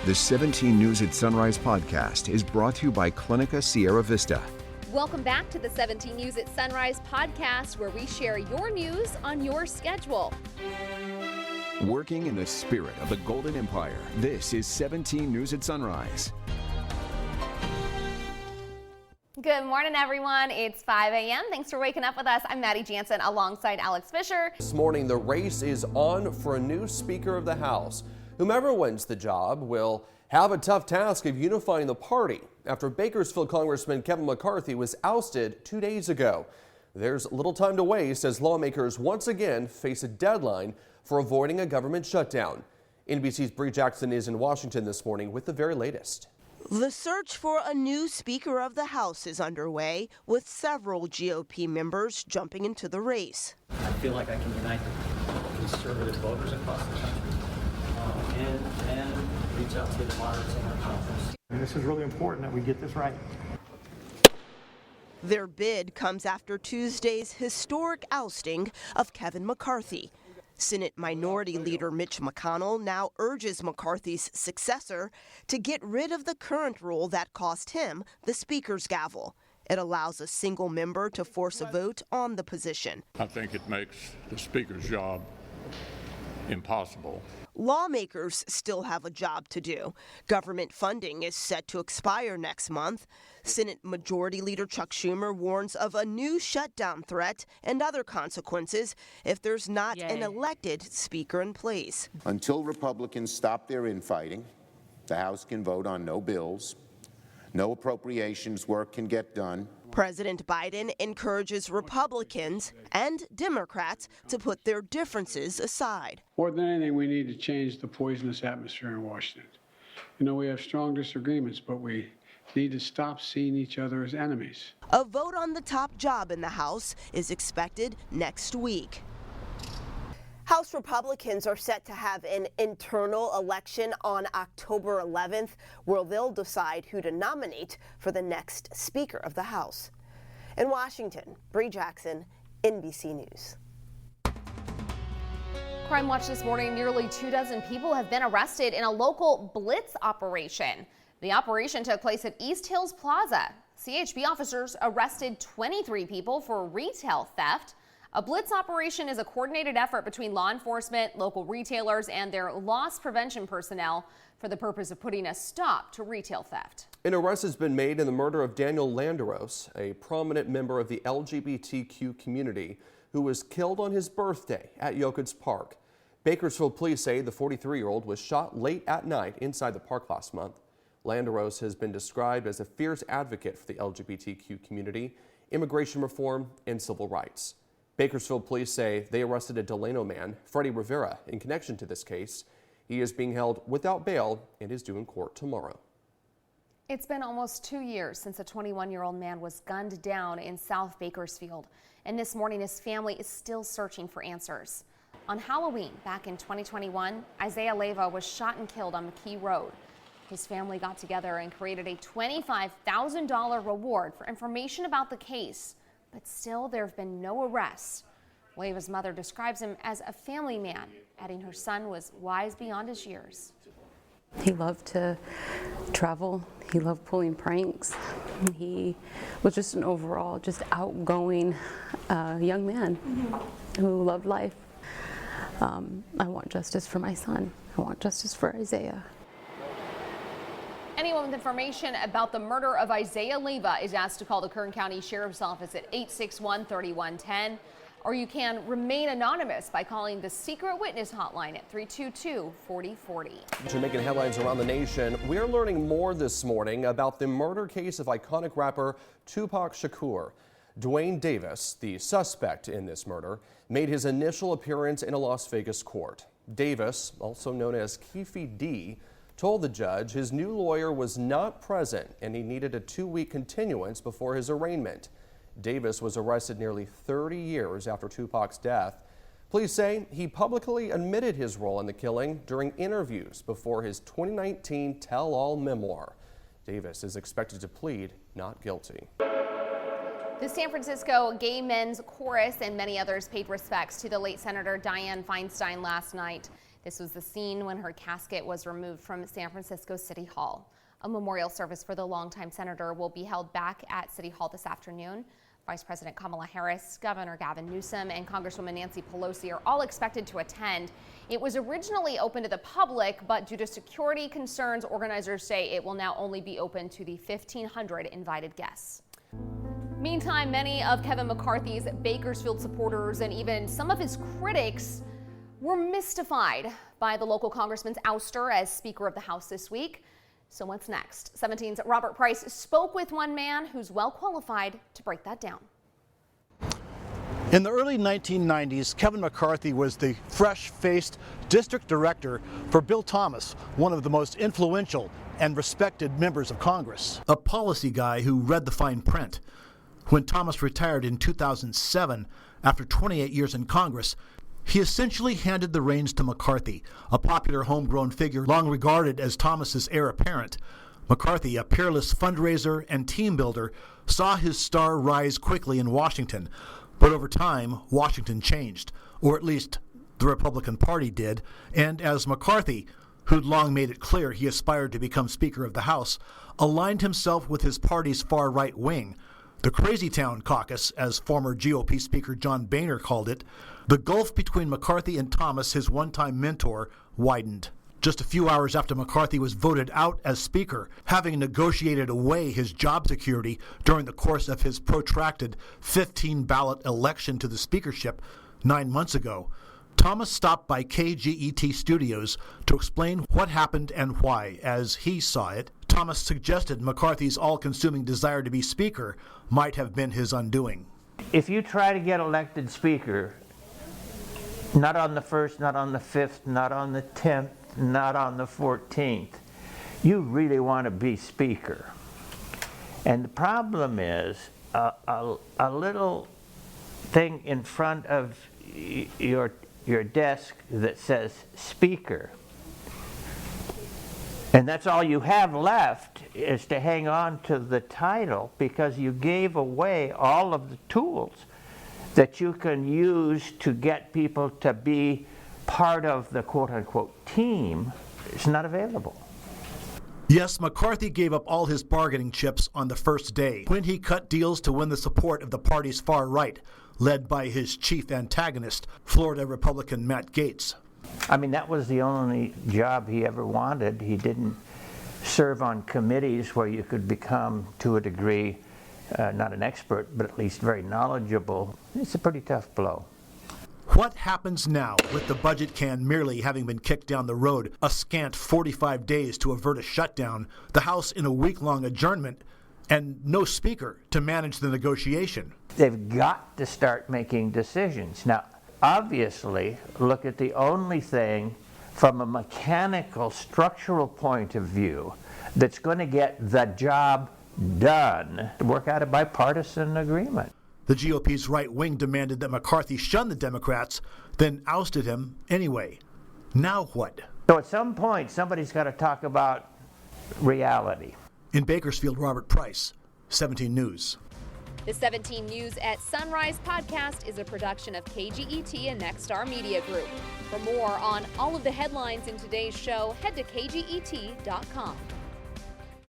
The 17 News at Sunrise podcast is brought to you by Clinica Sierra Vista. Welcome back to the 17 News at Sunrise podcast, where we share your news on your schedule. Working in the spirit of the Golden Empire, this is 17 News at Sunrise. Good morning, everyone. It's 5 a.m. Thanks for waking up with us. I'm Maddie Jansen alongside Alex Fisher. This morning, the race is on for a new Speaker of the House. Whomever wins the job will have a tough task of unifying the party after Bakersfield Congressman Kevin McCarthy was ousted 2 days ago. There's little time to waste as lawmakers once again face a deadline for avoiding a government shutdown. NBC's Bree Jackson is in Washington this morning with the very latest. The search for a new Speaker of the House is underway, with several GOP members jumping into the race. I feel like I can unite the conservative voters across the country and reach out to the moderates in our conference. And this is really important that we get this right. Their bid comes after Tuesday's historic ousting of Kevin McCarthy. Senate Minority Leader Mitch McConnell now urges McCarthy's successor to get rid of the current rule that cost him the Speaker's gavel. It allows a single member to force a vote on the position. I think it makes the Speaker's job impossible. Lawmakers still have a job to do. Government funding is set to expire next month. Senate Majority Leader Chuck Schumer warns of a new shutdown threat and other consequences if there's not an elected Speaker in place. Until Republicans stop their infighting, the House can vote on no bills, no appropriations work can get done. President Biden encourages Republicans and Democrats to put their differences aside. More than anything, we need to change the poisonous atmosphere in Washington. You know, we have strong disagreements, but we need to stop seeing each other as enemies. A vote on the top job in the House is expected next week. House Republicans are set to have an internal election on October 11th, where they'll decide who to nominate for the next Speaker of the House. In Washington, Bree Jackson, NBC News. Crime Watch this morning, nearly 24 people have been arrested in a local blitz operation. The operation took place at East Hills Plaza. CHP officers arrested 23 people for retail theft. A blitz operation is a coordinated effort between law enforcement, local retailers, and their loss prevention personnel for the purpose of putting a stop to retail theft. An arrest has been made in the murder of Daniel Landeros, a prominent member of the LGBTQ community who was killed on his birthday at Yokuts Park. Bakersfield police say the 43-year-old was shot late at night inside the park last month. Landeros has been described as a fierce advocate for the LGBTQ community, immigration reform, and civil rights. Bakersfield police say they arrested a Delano man, Freddie Rivera, in connection to this case. He is being held without bail and is due in court tomorrow. It's been almost 2 years since a 21-year-old man was gunned down in South Bakersfield. And this morning, his family is still searching for answers. On Halloween back in 2021, Isaiah Leyva was shot and killed on McKee Road. His family got together and created a $25,000 reward for information about the case. But still, there have been no arrests. Leyva's mother describes him as a family man, adding her son was wise beyond his years. He loved to travel. He loved pulling pranks. He was just an overall just outgoing young man who loved life. I want justice for my son. I want justice for Isaiah. Anyone with information about the murder of Isaiah Leyva is asked to call the Kern County Sheriff's Office at 861-3110, or you can remain anonymous by calling the Secret Witness Hotline at 322-4040. To making headlines around the nation, we're learning more this morning about the murder case of iconic rapper Tupac Shakur. Dwayne Davis, the suspect in this murder, made his initial appearance in a Las Vegas court. Davis, also known as Keefe D., told the judge his new lawyer was not present and he needed a 2-week continuance before his arraignment. Davis was arrested nearly 30 years after Tupac's death. Police say he publicly admitted his role in the killing during interviews before his 2019 tell-all memoir. Davis is expected to plead not guilty. The San Francisco Gay Men's Chorus and many others paid respects to the late Senator Dianne Feinstein last night. This was the scene when her casket was removed from San Francisco City Hall. A memorial service for the longtime senator will be held back at City Hall this afternoon. Vice President Kamala Harris, Governor Gavin Newsom, and Congresswoman Nancy Pelosi are all expected to attend. It was originally open to the public, but due to security concerns, organizers say it will now only be open to the 1,500 invited guests. Meantime, many of Kevin McCarthy's Bakersfield supporters and even some of his critics were mystified by the local congressman's ouster as Speaker of the House this week. So what's next? 17's Robert Price spoke with one man who's well qualified to break that down. In the early 1990s, Kevin McCarthy was the fresh-faced district director for Bill Thomas, one of the most influential and respected members of Congress. A policy guy who read the fine print. When Thomas retired in 2007, after 28 years in Congress, he essentially handed the reins to McCarthy, a popular homegrown figure long regarded as Thomas's heir apparent. McCarthy, a peerless fundraiser and team builder, saw his star rise quickly in Washington. But over time, Washington changed, or at least the Republican Party did, and as McCarthy, who'd long made it clear he aspired to become Speaker of the House, aligned himself with his party's far-right wing, the Crazy Town Caucus, as former GOP Speaker John Boehner called it, the gulf between McCarthy and Thomas, his one-time mentor, widened. Just a few hours after McCarthy was voted out as Speaker, having negotiated away his job security during the course of his protracted 15-ballot election to the speakership 9 months ago, Thomas stopped by KGET Studios to explain what happened and why. As he saw it, Thomas suggested McCarthy's all-consuming desire to be Speaker might have been his undoing. If you try to get elected Speaker, not on the 1st, not on the 5th, not on the 10th, not on the 14th, you really want to be Speaker. And the problem is a little thing in front of your desk that says Speaker. And that's all you have left is to hang on to the title, because you gave away all of the tools that you can use to get people to be part of the quote-unquote team. It's not available. Yes, McCarthy gave up all his bargaining chips on the first day when he cut deals to win the support of the party's far right, led by his chief antagonist, Florida Republican Matt Gaetz. I mean, that was the only job he ever wanted. He didn't serve on committees where you could become, to a degree, not an expert, but at least very knowledgeable. It's a pretty tough blow. What happens now with the budget can merely having been kicked down the road, a scant 45 days to avert a shutdown, the House in a week-long adjournment, and no Speaker to manage the negotiation? They've got to start making decisions. Now, obviously, look at the only thing from a mechanical, structural point of view that's going to get the job done, work out a bipartisan agreement. The GOP's right wing demanded that McCarthy shun the Democrats, then ousted him anyway. Now what? So at some point, somebody's got to talk about reality. In Bakersfield, Robert Price, 17 News. The 17 News at Sunrise podcast is a production of KGET and Nexstar Media Group. For more on all of the headlines in today's show, head to kget.com.